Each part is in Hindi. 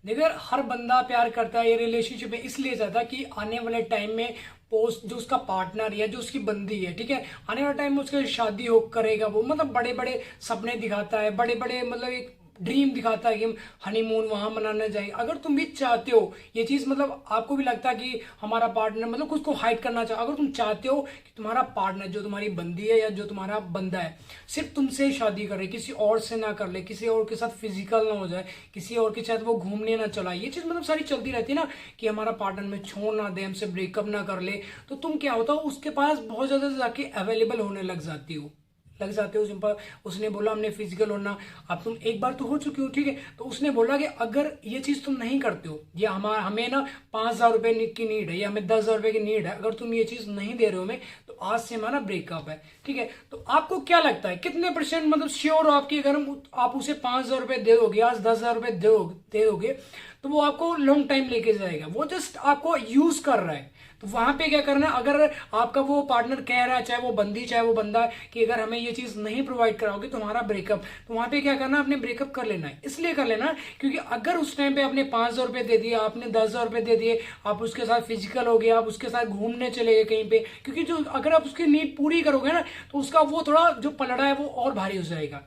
देखो यार, हर बंदा प्यार करता है, ये रिलेशनशिप में इसलिए जाता है कि आने वाले टाइम में पोस्ट जो उसका पार्टनर या जो उसकी बंदी है, ठीक है, आने वाले टाइम में उसकी शादी हो करेगा, वो मतलब बड़े बड़े सपने दिखाता है, बड़े बड़े मतलब एक ड्रीम दिखाता है कि हम हनीमून वहां मनाने जाएंगे। अगर तुम भी चाहते हो ये चीज, मतलब आपको भी लगता है कि हमारा पार्टनर मतलब कुछ को हाइड करना चाहो, अगर तुम चाहते हो कि तुम्हारा पार्टनर जो तुम्हारी बंदी है या जो तुम्हारा बंदा है सिर्फ तुमसे ही शादी करे, किसी और से ना कर ले, किसी और के साथ फिजिकल ना हो जाए, किसी और के साथ वो घूमने ना चला, ये चीज मतलब सारी चलती रहती है ना कि हमारा पार्टनर में छोड़ ना दे, हमसे ब्रेकअप ना कर ले, तो तुम क्या होता हो उसके पास बहुत ज्यादा जाके अवेलेबल होने लग जाते हो सिंपल। उसने बोला हमने फिजिकल होना, अब तुम एक बार तो हो चुकी हो, ठीक है, तो उसने बोला कि अगर ये चीज तुम नहीं करते हो, ये हमें ना 5,000 रुपए की नीड है या हमें 10,000 रुपए की नीड है, अगर तुम ये चीज नहीं दे रहे हो हमें, तो आज से हमारा ब्रेकअप है, ठीक है। तो आपको क्या लगता है कितने परसेंट मतलब श्योर हो आपकी, अगर आप उसे 5,000 रुपए दे दोगे, आज 10,000 रुपए दे दोगे, तो वो आपको लॉन्ग टाइम लेके जाएगा, वो जस्ट आपको यूज कर रहा है। तो वहां पे क्या करना है, अगर आपका वो पार्टनर कह रहा है, चाहे वो बंदी चाहे वो बंदा, कि अगर हमें ये चीज नहीं प्रोवाइड कराओगे तो हमारा ब्रेकअप, तो वहां पे क्या करना है, अपने ब्रेकअप कर लेना है। इसलिए कर लेना है क्योंकि अगर उस टाइम पे आपने 5,000 रुपए दे दिए, आपने 10,000 रुपए दे दिए, आप उसके साथ फिजिकल हो गए, आप उसके साथ घूमने चले गए कहीं पे, क्योंकि जो अगर आप उसकी नीड पूरी करोगे ना, तो उसका वो थोड़ा जो पलड़ा है वो और भारी हो जाएगा,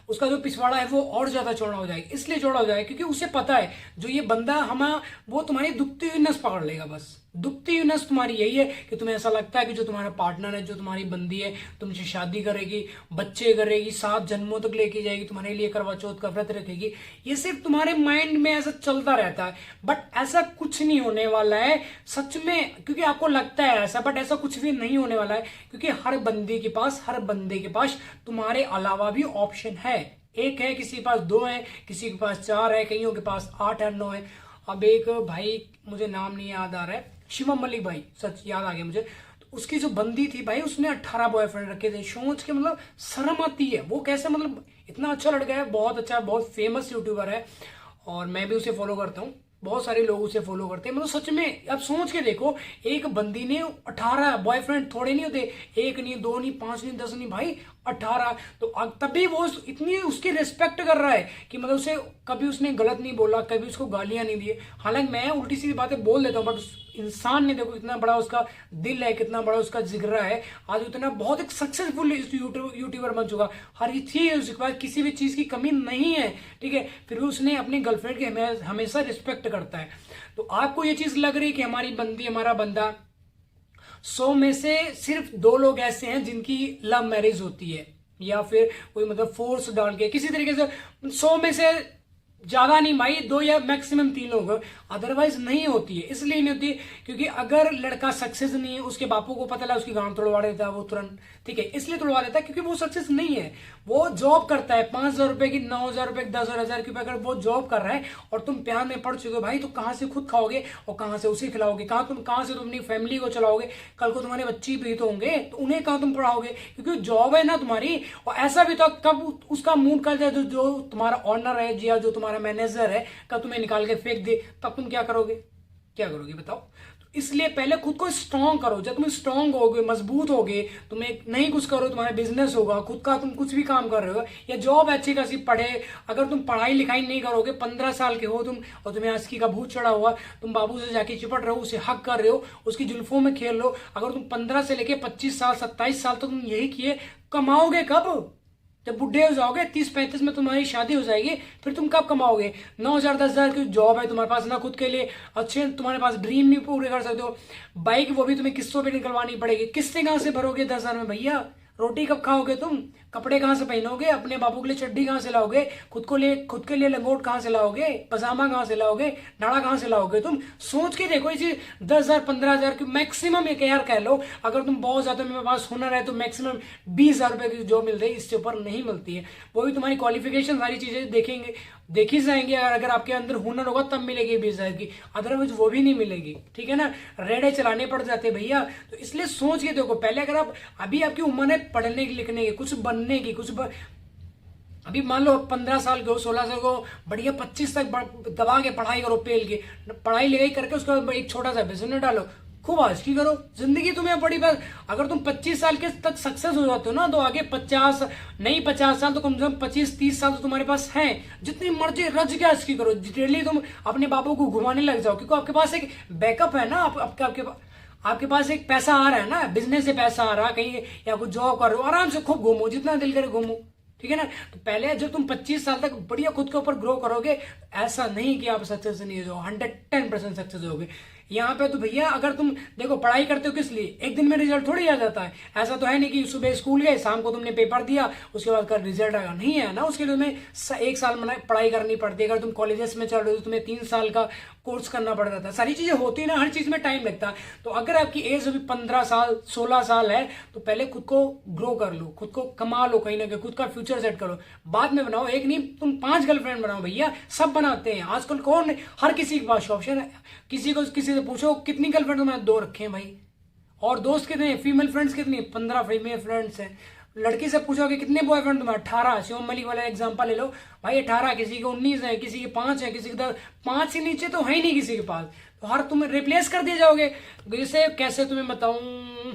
उसका जो पिछवाड़ा है वो और ज्यादा चौड़ा हो जाएगा। इसलिए चौड़ा हो जाएगा क्योंकि उसे पता है जो ये बंदा वो तुम्हारी दुखती हुई नस पकड़ लेगा, बस दुखती हुई नस तुम्हारी यही है कि तुम्हें ऐसा लगता है कि जो तुम्हारा पार्टनर है, जो तुम्हारी बंदी है, तुमसे शादी करेगी, बच्चे करेगी, 7 जन्मों तक लेके जाएगी, तुम्हारे लिए करवा चौथ का व्रत रखेगी, ये सिर्फ तुम्हारे माइंड में ऐसा चलता रहता है। बट ऐसा कुछ नहीं होने वाला है सच में, क्योंकि आपको लगता है ऐसा, बट ऐसा कुछ भी नहीं होने वाला है, क्योंकि हर बंदे के पास तुम्हारे अलावा भी ऑप्शन है। एक है, किसी के पास 2 है, किसी के पास 4 है, कईयों के पास 8 है, 9 है। अब एक भाई, मुझे नाम नहीं याद आ रहा है, शिवम मलिक भाई, सच याद आ गया मुझे, तो उसकी जो बंदी थी भाई, उसने 18 बॉयफ्रेंड रखे थे। सोच के मतलब शर्म आती है, वो कैसे, मतलब इतना अच्छा लड़का है, बहुत अच्छा, बहुत फेमस यूट्यूबर है, और मैं भी उसे फॉलो करता हूँ, बहुत सारे लोग उसे फॉलो करते हैं। मतलब सच में अब सोच के देखो, एक बंदी ने 18 बॉयफ्रेंड, थोड़े नहीं होते, एक नहीं, 2 नहीं, 5 नहीं, 10 नहीं भाई, 18। तो तभी वो इतनी उसकी रिस्पेक्ट कर रहा है कि मतलब उसे कभी उसने गलत नहीं बोला, कभी उसको गालियां नहीं दी। हालांकि मैं उल्टी सीधी बातें बोल देता हूँ, बट उस इंसान ने देखो कितना बड़ा उसका दिल है, कितना बड़ा उसका जिगरा है, आज उतना बहुत एक सक्सेसफुल यूट्यूबर बन चुका, हर चीज उसके पास, किसी भी चीज की कमी नहीं है, ठीक है, फिर भी उसने अपनी गर्लफ्रेंड की हमेशा रिस्पेक्ट करता है। तो आपको ये चीज लग रही है कि हमारी बंदी, हमारा बंदा, 100 में से सिर्फ 2 लोग ऐसे हैं जिनकी लव मैरिज होती है, या फिर कोई मतलब फोर्स डाल के किसी तरीके से, 100 में से ज्यादा नहीं भाई, 2 या मैक्सिमम 3 लोग, अदरवाइज नहीं होती है। इसलिए नहीं होती क्योंकि अगर लड़का सक्सेस नहीं है, उसके बापू को पता लगा, उसकी गांड तोड़वा देता है वो तुरंत, ठीक है, इसलिए तोड़वा देता है क्योंकि वो सक्सेस नहीं है, वो जॉब करता है, 5,000 रुपए की, 9,000 रुपए की, 10,000 की, अगर वो जॉब कर रहा है और तुम प्यार में पड़ चुके हो भाई, तो कहां से खुद खाओगे और कहां से उसे खिलाओगे, कहां से तुम अपनी फैमिली को चलाओगे, कल को तुम्हारे बच्चे भी तो होंगे, तो उन्हें कहां तुम पढ़ाओगे, क्योंकि जॉब है ना तुम्हारी। और ऐसा भी तो कब उसका मूड कर जाए, जो तुम्हारा ऑनर है या जो तुम्हारा मैनेजर है, कब तुम्हें निकाल के फेंक दे, तब तुम क्या करोगे, क्या करोगे बताओ। तो इसलिए पहले खुद को स्ट्रांग करो, जब तुम स्ट्रांग होगे, मजबूत होगे, तुम्हें नहीं कुछ करो, तुम्हारा बिजनेस होगा खुद का, तुम कुछ भी काम कर रहे हो या जॉब अच्छी खासी पढ़े, अगर तुम पढ़ाई लिखाई नहीं करोगे, 15 साल के हो तुम और तुम्हें आस्की का भूत चढ़ा हुआ, तुम बाबू से जाके चिपट रहे हो, उसे हक कर रहे हो, उसकी जुल्फों में खेल लो, अगर तुम 15 से लेके 25 साल 27 साल तक तुम यही किए, कमाओगे कब, जब बुढ़े हो जाओगे, 30-35 में तुम्हारी शादी हो जाएगी, फिर तुम कब कमाओगे। 9,000 10,000 की जॉब है तुम्हारे पास ना, खुद के लिए अच्छे तुम्हारे पास ड्रीम नहीं पूरे कर सकते हो, बाइक वो भी तुम्हें किस्तों पे निकलवानी पड़ेगी, किस्तें कहां से भरोगे 10,000 में भैया, रोटी कब खाओगे तुम, कपड़े कहां से पहनोगे, अपने बापू के लिए चड्डी कहां से लाओगे, खुद के लिए लंगोट कहां से लाओगे, पजामा कहां से लाओगे, नाड़ा कहां से लाओगे, तुम सोच के देखो। इसी 10,000 15,000 की मैक्सिमम एक यार कह लो, अगर तुम बहुत ज्यादा मेरे पास हुनर है तो मैक्सिमम 20,000 रुपए की जॉब मिल रही है, इससे ऊपर नहीं मिलती है। वो भी तुम्हारी क्वालिफिकेशन, सारी चीजें देखेंगे, देखी जाएंगी, अगर आपके अंदर हुनर होगा तब मिलेगी 20,000 की, अदरवाइज वो भी नहीं मिलेगी, ठीक है ना, रेड़े चलाने पड़ जाते भैया। तो इसलिए सोच के देखो पहले, अगर आप अभी आपकी उम्र है पढ़ने की, लिखने की, कुछ बनने की, अभी मान लो 15 साल के हो, 16 साल को, बढ़िया 25 तक दबा के पढ़ाई करो, पेल के पढ़ाई लिखाई करके उसका एक छोटा सा बिजनेस डालो, खूब आशिकी करो। जिंदगी तुम्हें बड़ी बात, अगर तुम 25 साल के तक सक्सेस हो जाते हो ना, तो आगे 50 नहीं 50 साल तो कम से कम 25-30 साल तो तुम्हारे पास हैं। जितनी मर्जी रज के आशिकी करो, डेली तुम अपने बाबू को घुमाने लग जाओ, क्योंकि आपके पास एक बैकअप है ना। आपके पास एक पैसा आ रहा है ना, बिजनेस से पैसा आ रहा है कहीं, या कुछ जॉब कर रहे हो, आराम से खूब घूमो, जितना दिल करे घूमो, ठीक है ना। तो पहले जब तुम 25 साल तक बढ़िया खुद के ऊपर ग्रो करोगे, ऐसा नहीं कि आप सक्सेस नहीं हो, 110% सक्सेस होगे। यहाँ पे तो भैया अगर तुम देखो, पढ़ाई करते हो किस लिए, एक दिन में रिजल्ट थोड़ी आ जाता है। ऐसा तो है नहीं कि सुबह स्कूल गए, शाम को तुमने पेपर दिया, उसके बाद कल रिजल्ट आएगा, नहीं है ना। उसके लिए तुम्हें 1 साल पढ़ाई करनी पड़ती है। अगर तुम कॉलेजेस में चल रहे हो तो तुम्हें 3 साल का कोर्स करना पड़ जाता है। सारी चीजें होती है ना, हर चीज में टाइम लगता है। तो अगर आपकी एज अभी 15 साल 16 साल है, तो पहले खुद को ग्रो कर लो, खुद को कमा लो, कहीं ना कहीं खुद का फ्यूचर सेट करो, बाद में बनाओ। एक नहीं तुम 5 गर्लफ्रेंड बनाओ भैया, सब बनाते हैं आजकल। कौन, हर किसी के पास ऑप्शन है। किसी से पूछो कितनी गर्लफ्रेंड तुम्हारे, 2 रखे हैं भाई। और दोस्त कितने, फीमेल फ्रेंड्स कितनी, 15 फीमेल फ्रेंड्स हैं। लड़की से पूछो कि कितने बॉयफ्रेंड तुम्हारे, 18। शिवम मलिक वाला एग्जांपल ले लो भाई, 18, किसी के 19 है, किसी के 5 है, किसी के 10। 5 से नीचे तो है ही नहीं किसी के पास। तो हर तुम रिप्लेस कर दिए जाओगे। जैसे कैसे तुम्हें बताऊं,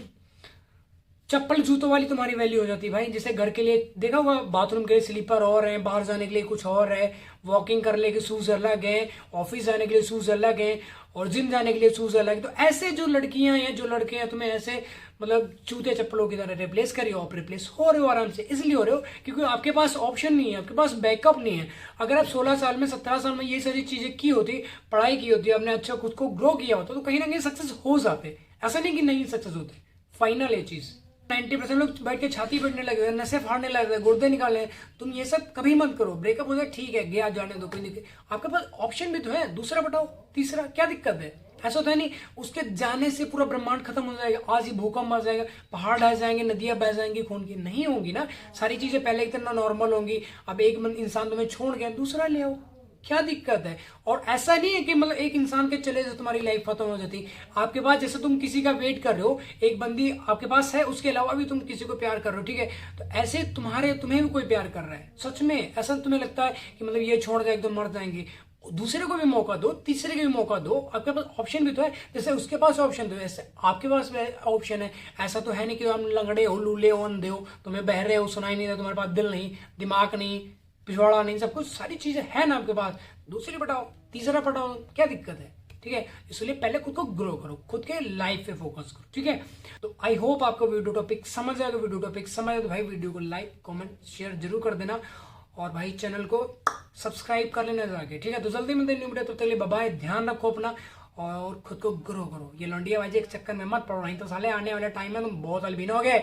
चप्पल जूतों वाली तुम्हारी वैल्यू हो जाती है भाई। जैसे घर के लिए देखा हुआ, बाथरूम के लिए स्लीपर और है, बाहर जाने के लिए कुछ और है, वॉकिंग करने के शूज अलग हैं, ऑफिस जाने के लिए शूज अलग हैं, और जिम जाने के लिए शूज अलग है। तो ऐसे जो लड़कियां हैं, जो लड़के हैं, तुम्हें ऐसे मतलब जूते चप्पलों की तरह रिप्लेस करिए। आप रिप्लेस हो रहे हो आराम से, इसलिए हो रहे हो क्योंकि आपके पास ऑप्शन नहीं है, आपके पास बैकअप नहीं है। अगर आप 16 साल में 17 साल में ये सारी चीजें की होती, पढ़ाई की होती, आपने अच्छा खुद को ग्रो किया होता, तो कहीं ना कहीं सक्सेस हो जाते। ऐसा नहीं कि नहीं सक्सेस होते, फाइनल ये चीज। 90% लोग बैठ के छाती पीटने लगे, नशे फाड़ने लगे, गुर्दे निकाले। तुम ये सब कभी मत करो। ब्रेकअप हो जाए ठीक है, गया जाने दो, कोई नहीं। आपके पास ऑप्शन भी तो है, दूसरा बताओ, तीसरा, क्या दिक्कत है। ऐसा तो है नहीं उसके जाने से पूरा ब्रह्मांड खत्म हो जाएगा, आज ही भूकंप आ जाएगा, पहाड़ ढह जाएंगे, नदियां बह जाएंगी खून की, नहीं होंगी ना। सारी चीजें पहले की तरह नॉर्मल होंगी। अब एक इंसान तुम्हें छोड़ गया, दूसरा ले आओ, क्या दिक्कत है। और ऐसा नहीं है कि मतलब एक इंसान के चले से तुम्हारी लाइफ खत्म हो जाती। आपके पास जैसे तुम किसी का वेट कर रहे हो, एक बंदी आपके पास है, उसके अलावा भी तुम किसी को प्यार कर रहे हो, ठीक है। तो ऐसे तुम्हें भी कोई प्यार कर रहा है, सच में ऐसा तुम्हें लगता है कि मतलब ये छोड़ दे एकदम मर जाएंगे, दूसरे को भी मौका दो, तीसरे को भी मौका दो। आपके पास ऑप्शन भी तो है, जैसे उसके पास ऑप्शन तो है, ऐसे आपके पास ऑप्शन है। ऐसा तो है नहीं कि हम लंगड़े हो, लूले हो, अंधे हो, तुम्हें बहरे हो, सुनाई नहीं दे, तुम्हारे पास दिल नहीं, दिमाग नहीं, पिछवाड़ा नहीं, सब कुछ सारी चीजें है ना आपके पास। दूसरी पटाओ, तीसरा पटाओ, क्या दिक्कत है, ठीक है। इसलिए पहले खुद को ग्रो करो, खुद के लाइफ पे फोकस करो, ठीक है। तो आई होप आपको वीडियो टॉपिक समझ आएगा। वीडियो टॉपिक समझ आए तो भाई वीडियो को लाइक कमेंट शेयर जरूर कर देना, और भाई चैनल को सब्सक्राइब कर लेना जाके, ठीक है। तो जल्दी मिलते हैं न्यू वीडियो, तब तक के लिए बाय बाय, ध्यान रखो अपना और खुद को ग्रो करो। ये लौंडिया बाजी एक चक्कर में मत पड़ो, नहीं तो साले आने वाले टाइम में तुम बहुत अलबीन हो गए।